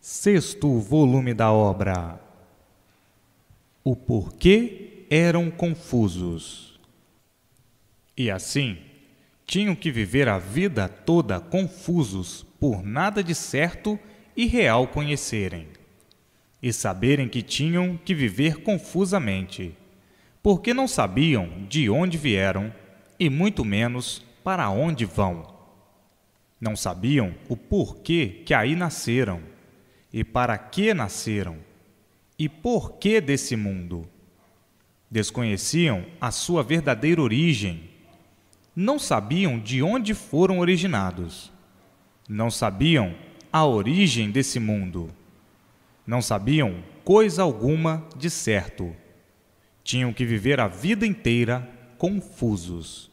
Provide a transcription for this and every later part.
Sexto volume da obra. O porquê eram confusos. E assim, tinham que viver a vida toda confusos por nada de certo e real conhecerem, e saberem que tinham que viver confusamente, porque não sabiam de onde vieram e muito menos para onde vão. Não sabiam o porquê que aí nasceram, e para que nasceram, e por que desse mundo. Desconheciam a sua verdadeira origem. Não sabiam de onde foram originados. Não sabiam a origem desse mundo. Não sabiam coisa alguma de certo. Tinham que viver a vida inteira confusos.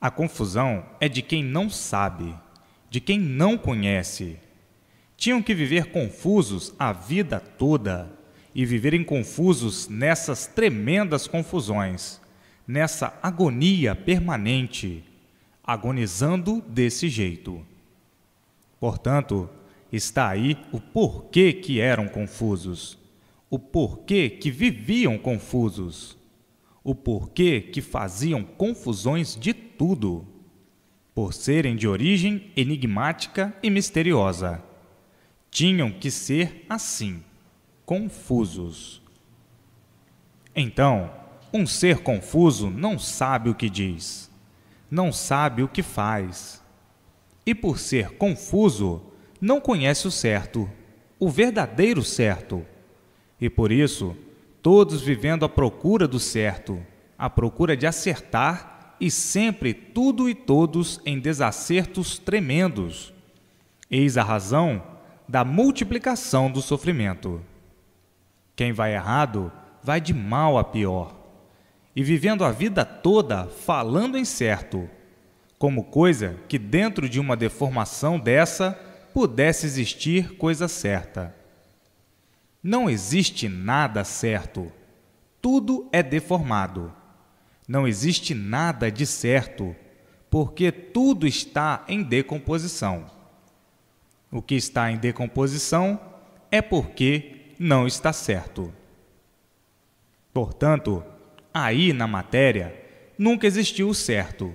A confusão é de quem não sabe, de quem não conhece. Tinham que viver confusos a vida toda e viverem confusos nessas tremendas confusões, nessa agonia permanente, agonizando desse jeito. Portanto, está aí o porquê que eram confusos, o porquê que viviam confusos, o porquê que faziam confusões de tudo, por serem de origem enigmática e misteriosa. Tinham que ser assim, confusos. Então, um ser confuso não sabe o que diz, não sabe o que faz. E por ser confuso, não conhece o certo, o verdadeiro certo. E por isso, todos vivendo à procura do certo, à procura de acertar e sempre tudo e todos em desacertos tremendos. Eis a razão da multiplicação do sofrimento. Quem vai errado, vai de mal a pior, e vivendo a vida toda falando em certo, como coisa que dentro de uma deformação dessa pudesse existir coisa certa. Não existe nada certo, tudo é deformado. Não existe nada de certo, porque tudo está em decomposição. O que está em decomposição é porque não está certo. Portanto, aí na matéria nunca existiu o certo.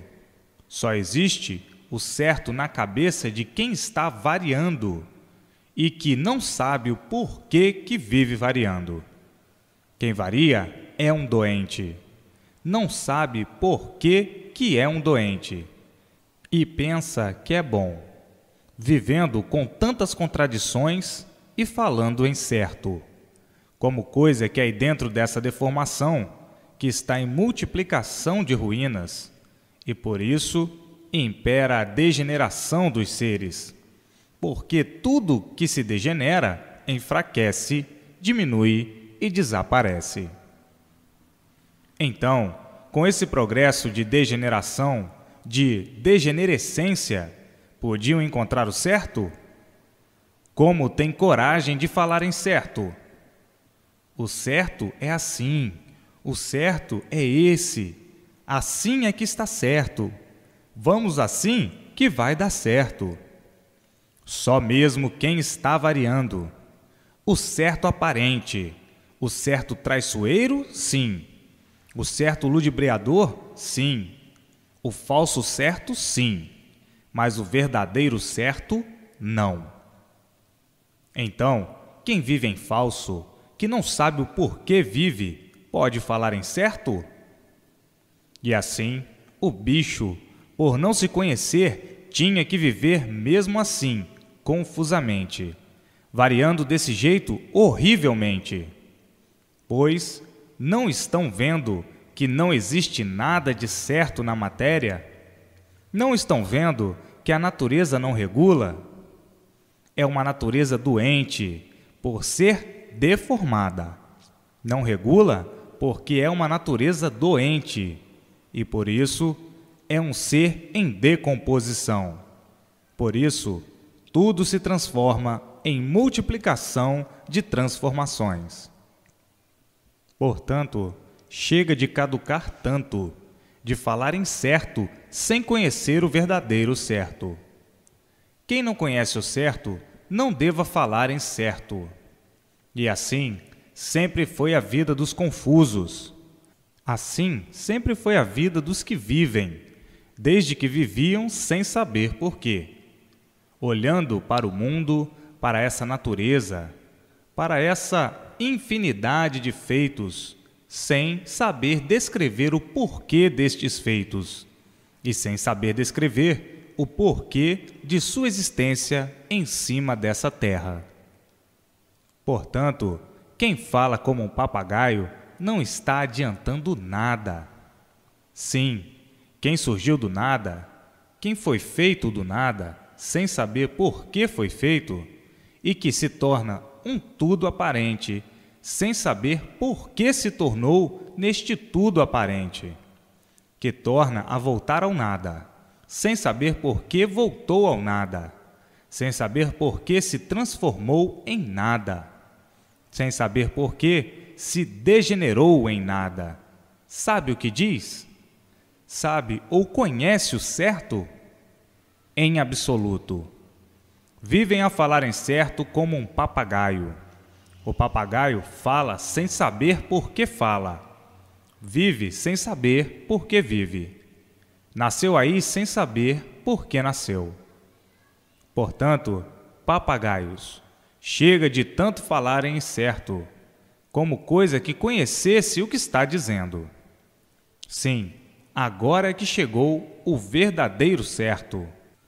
Só existe o certo na cabeça de quem está variando e que não sabe o porquê que vive variando. Quem varia é um doente. Não sabe por que é um doente e pensa que é bom, vivendo com tantas contradições e falando em certo, como coisa que aí dentro dessa deformação, que está em multiplicação de ruínas, e por isso impera a degeneração dos seres, porque tudo que se degenera enfraquece, diminui e desaparece. Então, com esse progresso de degeneração, de degenerescência, podiam encontrar o certo? Como tem coragem de falar em certo? O certo é assim, o certo é esse, assim é que está certo. Vamos assim que vai dar certo. Só mesmo quem está variando. O certo aparente, o certo traiçoeiro, sim. O certo ludibriador, sim. O falso certo, sim. Mas o verdadeiro certo, não. Então, quem vive em falso, que não sabe o porquê vive, pode falar em certo? E assim, o bicho, por não se conhecer, tinha que viver mesmo assim, confusamente, variando desse jeito horrivelmente. Pois não estão vendo que não existe nada de certo na matéria? Não estão vendo que a natureza não regula? É uma natureza doente, por ser deformada. Não regula porque é uma natureza doente, e por isso é um ser em decomposição. Por isso, tudo se transforma em multiplicação de transformações. Portanto, chega de caducar tanto, de falar em certo sem conhecer o verdadeiro certo. Quem não conhece o certo não deva falar em certo. E assim sempre foi a vida dos confusos. Assim sempre foi a vida dos que vivem, desde que viviam sem saber por quê. Olhando para o mundo, para essa natureza, para essa infinidade de feitos, sem saber descrever o porquê destes feitos, e sem saber descrever o porquê de sua existência em cima dessa terra. Portanto, quem fala como um papagaio não está adiantando nada. Sim, quem surgiu do nada, quem foi feito do nada, sem saber por que foi feito, e que se torna um tudo aparente, sem saber por que se tornou neste tudo aparente, que torna a voltar ao nada, sem saber por que voltou ao nada, sem saber por que se transformou em nada, sem saber por que se degenerou em nada. Sabe o que diz? Sabe ou conhece o certo? Em absoluto. Vivem a falar em certo como um papagaio. O papagaio fala sem saber por que fala. Vive sem saber por que vive. Nasceu aí sem saber por que nasceu. Portanto, papagaios, chega de tanto falarem em certo, como coisa que conhecesse o que está dizendo. Sim, agora é que chegou o verdadeiro certo,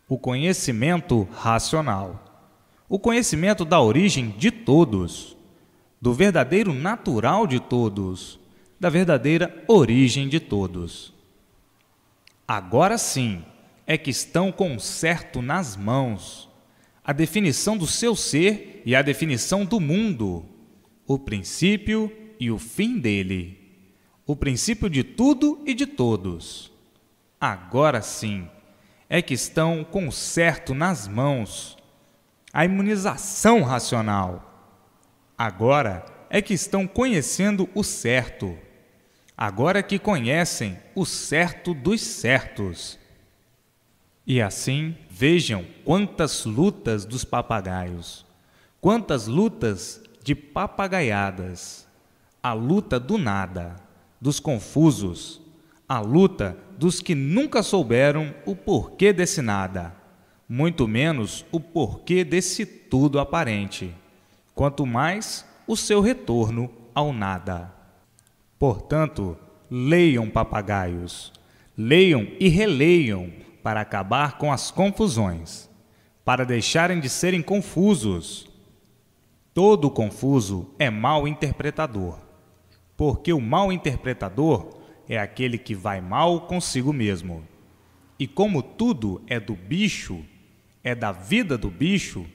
o conhecimento racional, o conhecimento da origem de todos, do verdadeiro natural de todos, da verdadeira origem de todos. Agora sim é que estão com o certo nas mãos, a definição do seu ser e a definição do mundo, o princípio e o fim dele, o princípio de tudo e de todos. Agora sim é que estão com o certo nas mãos, a imunização racional. Agora é que estão conhecendo o certo. Agora é que conhecem o certo dos certos. E assim, vejam quantas lutas dos papagaios, quantas lutas de papagaiadas, a luta do nada, dos confusos, a luta dos que nunca souberam o porquê desse nada, muito menos o porquê desse tudo aparente, quanto mais o seu retorno ao nada. Portanto, leiam, papagaios, leiam e releiam para acabar com as confusões, para deixarem de serem confusos. Todo confuso é mau interpretador, porque o mau interpretador é aquele que vai mal consigo mesmo. E como tudo é do bicho, é da vida do bicho,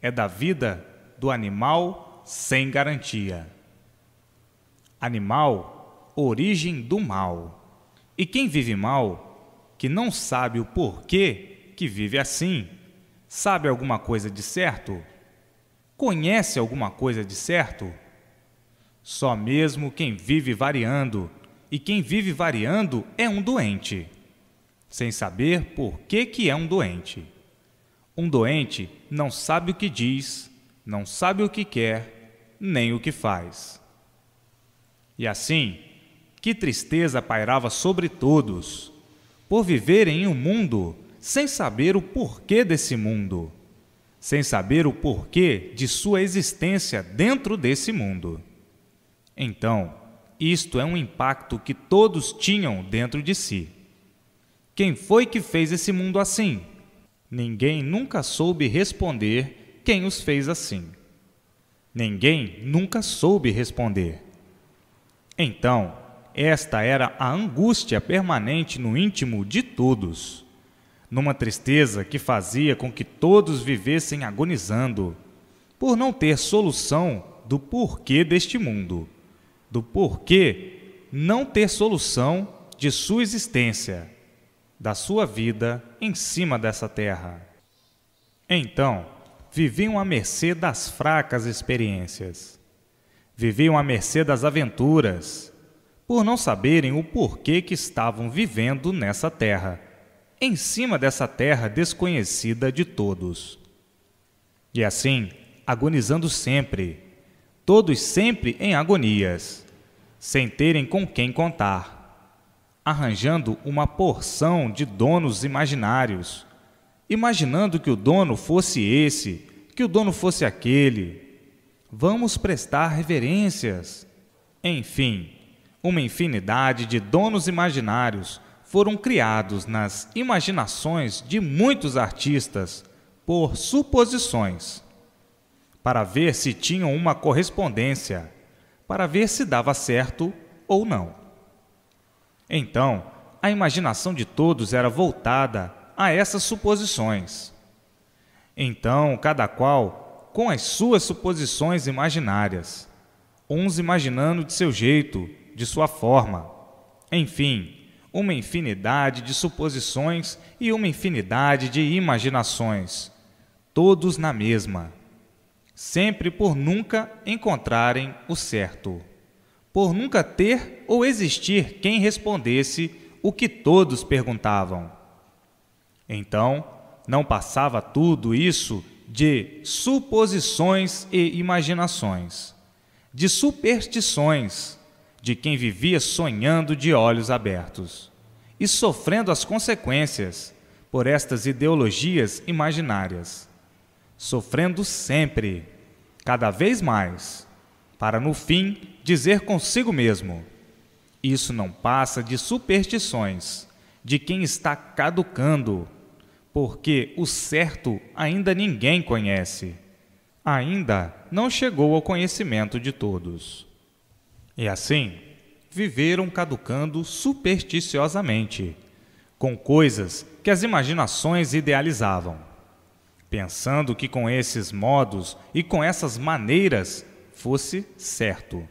é da vida do animal sem garantia. Animal, origem do mal. E quem vive mal, que não sabe o porquê que vive assim, sabe alguma coisa de certo? Conhece alguma coisa de certo? Só mesmo quem vive variando, e quem vive variando é um doente, sem saber por que é um doente. Um doente não sabe o que diz, não sabe o que quer, nem o que faz. E assim, que tristeza pairava sobre todos, por viverem em um mundo sem saber o porquê desse mundo, sem saber o porquê de sua existência dentro desse mundo. Então, isto é um impacto que todos tinham dentro de si. Quem foi que fez esse mundo assim? Ninguém nunca soube responder quem os fez assim. Ninguém nunca soube responder. Então, esta era a angústia permanente no íntimo de todos, numa tristeza que fazia com que todos vivessem agonizando, por não ter solução do porquê deste mundo, do porquê não ter solução de sua existência, da sua vida em cima dessa terra. Então, viviam à mercê das fracas experiências, viviam à mercê das aventuras, por não saberem o porquê que estavam vivendo nessa terra, em cima dessa terra desconhecida de todos. E assim, agonizando sempre, todos sempre em agonias, sem terem com quem contar, arranjando uma porção de donos imaginários, imaginando que o dono fosse esse, que o dono fosse aquele. Vamos prestar reverências. Enfim, uma infinidade de donos imaginários foram criados nas imaginações de muitos artistas por suposições, para ver se tinham uma correspondência, para ver se dava certo ou não. Então, a imaginação de todos era voltada a essas suposições. Então, cada qual com as suas suposições imaginárias, uns imaginando de seu jeito, de sua forma. Enfim, uma infinidade de suposições e uma infinidade de imaginações, todos na mesma, sempre por nunca encontrarem o certo, por nunca ter ou existir quem respondesse o que todos perguntavam. Então, não passava tudo isso de suposições e imaginações, de superstições, de quem vivia sonhando de olhos abertos e sofrendo as consequências por estas ideologias imaginárias, sofrendo sempre, cada vez mais, para no fim dizer consigo mesmo: isso não passa de superstições, de quem está caducando, porque o certo ainda ninguém conhece, ainda não chegou ao conhecimento de todos. E assim, viveram caducando supersticiosamente, com coisas que as imaginações idealizavam, pensando que com esses modos e com essas maneiras fosse certo.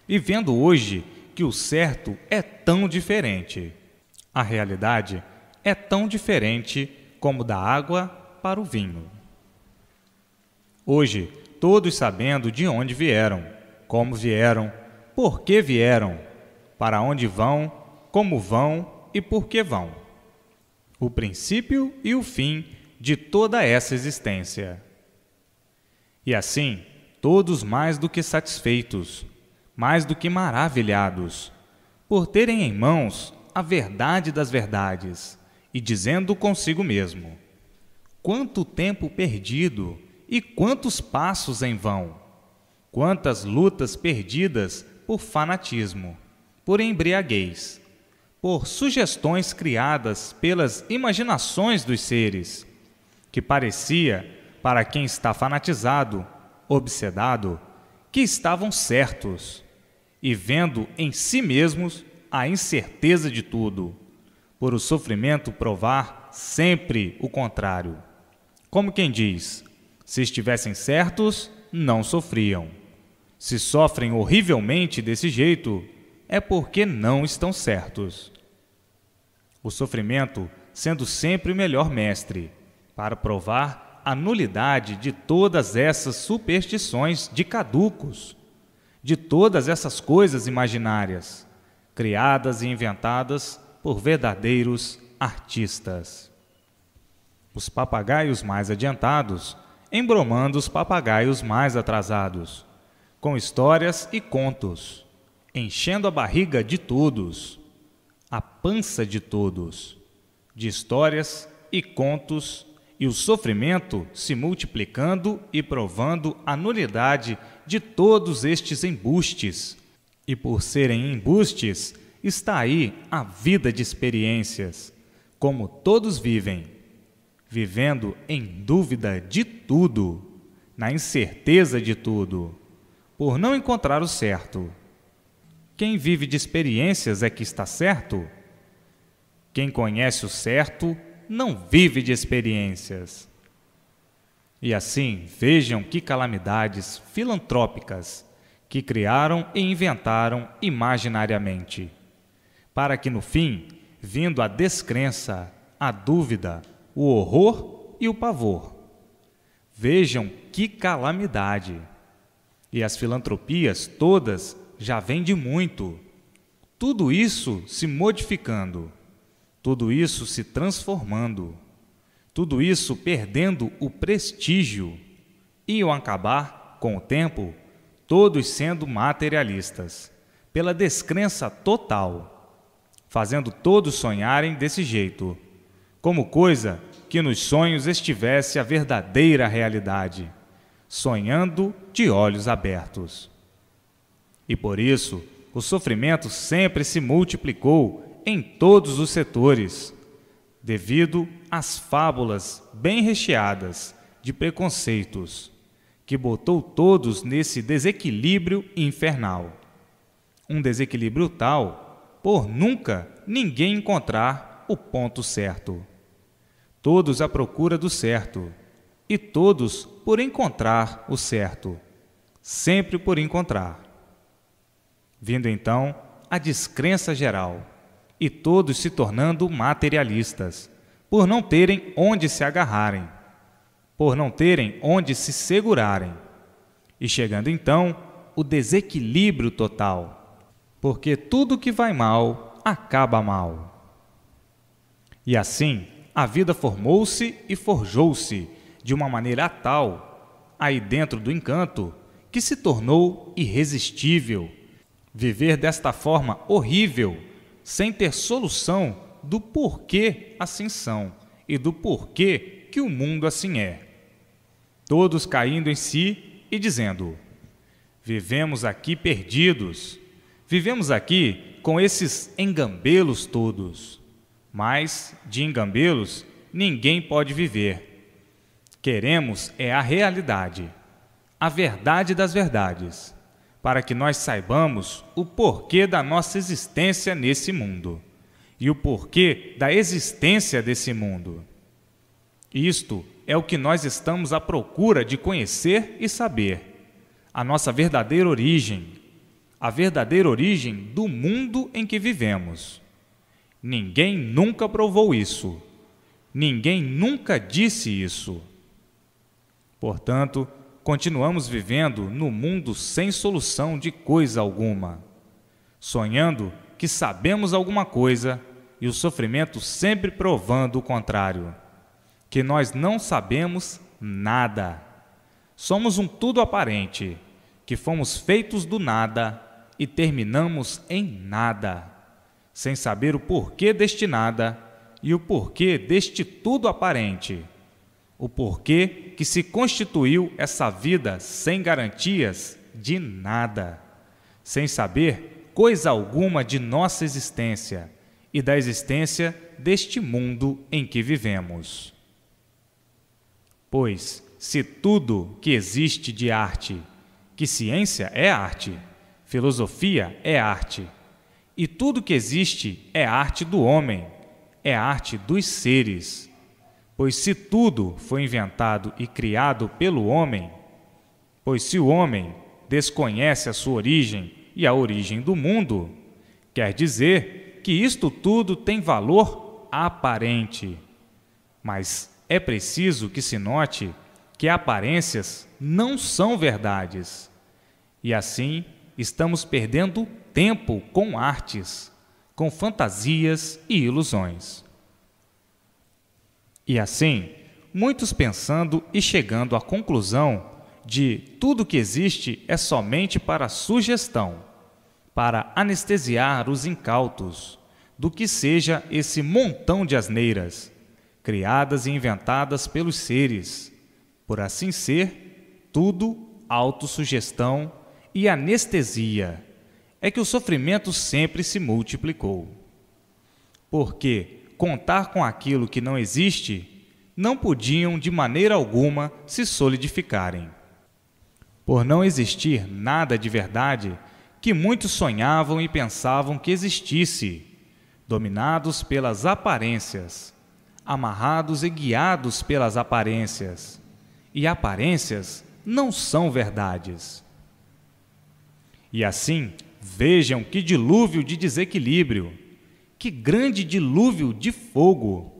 E vendo hoje que o certo é tão diferente, a realidade é tão diferente como da água para o vinho. Hoje, todos sabendo de onde vieram, como vieram, por que vieram, para onde vão, como vão e por que vão. O princípio e o fim de toda essa existência. E assim, todos mais do que satisfeitos, mais do que maravilhados, por terem em mãos a verdade das verdades e dizendo consigo mesmo: quanto tempo perdido e quantos passos em vão, quantas lutas perdidas por fanatismo, por embriaguez, por sugestões criadas pelas imaginações dos seres, que parecia, para quem está fanatizado, obsedado, que estavam certos, e vendo em si mesmos a incerteza de tudo, por o sofrimento provar sempre o contrário. Como quem diz: se estivessem certos, não sofriam. Se sofrem horrivelmente desse jeito, é porque não estão certos. O sofrimento sendo sempre o melhor mestre, para provar a nulidade de todas essas superstições de caducos, de todas essas coisas imaginárias, criadas e inventadas por verdadeiros artistas. Os papagaios mais adiantados embromando os papagaios mais atrasados, com histórias e contos, enchendo a barriga de todos, a pança de todos, de histórias e contos, e o sofrimento se multiplicando e provando a nulidade de todos estes embustes. E por serem embustes, está aí a vida de experiências, como todos vivem, vivendo em dúvida de tudo, na incerteza de tudo, por não encontrar o certo. Quem vive de experiências é que está certo? Quem conhece o certo não vive de experiências. E assim, vejam que calamidades filantrópicas que criaram e inventaram imaginariamente, para que no fim, vindo a descrença, a dúvida, o horror e o pavor. Vejam que calamidade! E as filantropias todas já vêm de muito. Tudo isso se modificando, tudo isso se transformando, tudo isso perdendo o prestígio, Iam acabar, com o tempo, todos sendo materialistas, pela descrença total, fazendo todos sonharem desse jeito, como coisa que nos sonhos estivesse a verdadeira realidade, sonhando de olhos abertos. E por isso, o sofrimento sempre se multiplicou em todos os setores, devido às fábulas bem recheadas de preconceitos, que botou todos nesse desequilíbrio infernal. Um desequilíbrio tal, por nunca ninguém encontrar o ponto certo. Todos à procura do certo, e todos por encontrar o certo, sempre por encontrar. Vindo então a descrença geral, e todos se tornando materialistas, por não terem onde se agarrarem, por não terem onde se segurarem, e chegando então o desequilíbrio total, porque tudo que vai mal acaba mal. E assim a vida formou-se e forjou-se de uma maneira tal, aí dentro do encanto, que se tornou irresistível viver desta forma horrível, sem ter solução do porquê assim são e do porquê que o mundo assim é. Todos caindo em si e dizendo: vivemos aqui perdidos, vivemos aqui com esses engambelos todos, mas de engambelos ninguém pode viver. Queremos é a realidade, a verdade das verdades, para que nós saibamos o porquê da nossa existência nesse mundo e o porquê da existência desse mundo. Isto é o que nós estamos à procura de conhecer e saber, a nossa verdadeira origem, a verdadeira origem do mundo em que vivemos. Ninguém nunca provou isso, ninguém nunca disse isso. Portanto, continuamos vivendo no mundo sem solução de coisa alguma, sonhando que sabemos alguma coisa e o sofrimento sempre provando o contrário, que nós não sabemos nada. Somos um tudo aparente, que fomos feitos do nada e terminamos em nada, sem saber o porquê deste nada e o porquê deste tudo aparente, o porquê que se constituiu essa vida sem garantias de nada, sem saber coisa alguma de nossa existência e da existência deste mundo em que vivemos. Pois, se tudo que existe de arte, que ciência é arte, filosofia é arte, e tudo que existe é arte do homem, é arte dos seres. Pois se tudo foi inventado e criado pelo homem, pois se o homem desconhece a sua origem e a origem do mundo, quer dizer que isto tudo tem valor aparente. Mas é preciso que se note que aparências não são verdades. E assim estamos perdendo tempo com artes, com fantasias e ilusões. E assim, muitos pensando e chegando à conclusão de tudo que existe é somente para sugestão, para anestesiar os incautos do que seja esse montão de asneiras, criadas e inventadas pelos seres, por assim ser, tudo autossugestão e anestesia, é que o sofrimento sempre se multiplicou. Porque contar com aquilo que não existe, não podiam de maneira alguma se solidificarem. Por não existir nada de verdade, que muitos sonhavam e pensavam que existisse, dominados pelas aparências, amarrados e guiados pelas aparências, e aparências não são verdades. E assim, vejam que dilúvio de desequilíbrio, que grande dilúvio de fogo!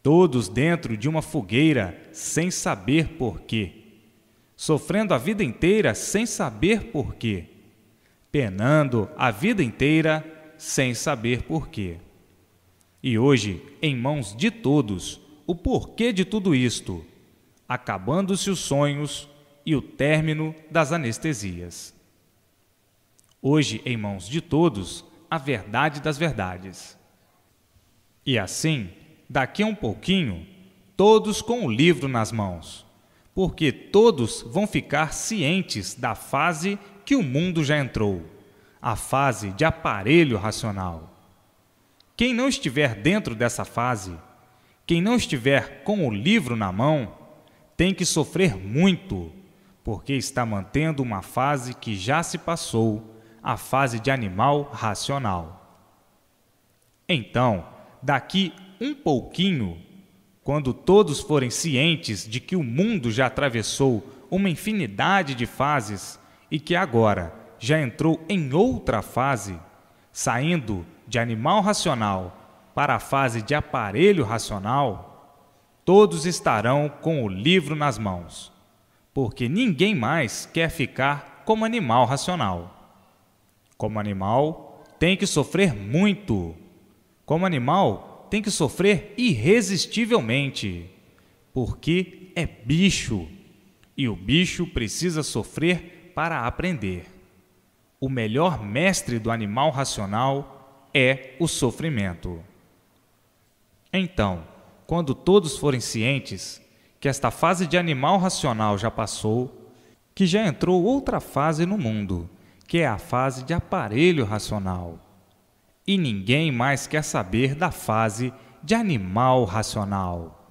Todos dentro de uma fogueira sem saber porquê, sofrendo a vida inteira sem saber porquê, penando a vida inteira sem saber porquê. E hoje, em mãos de todos, o porquê de tudo isto, acabando-se os sonhos e o término das anestesias. Hoje, em mãos de todos, a verdade das verdades. E assim, daqui a um pouquinho, todos com o livro nas mãos, porque todos vão ficar cientes da fase que o mundo já entrou, a fase de aparelho racional. Quem não estiver dentro dessa fase, quem não estiver com o livro na mão, tem que sofrer muito, porque está mantendo uma fase que já se passou, a fase de animal racional. Então, daqui um pouquinho, quando todos forem cientes de que o mundo já atravessou uma infinidade de fases e que agora já entrou em outra fase, saindo de animal racional para a fase de aparelho racional, todos estarão com o livro nas mãos, porque ninguém mais quer ficar como animal racional. Como animal, tem que sofrer muito. Como animal, tem que sofrer irresistivelmente, porque é bicho, e o bicho precisa sofrer para aprender. O melhor mestre do animal racional é o sofrimento. Então, quando todos forem cientes que esta fase de animal racional já passou, que já entrou outra fase no mundo, que é a fase de aparelho racional, e ninguém mais quer saber da fase de animal racional.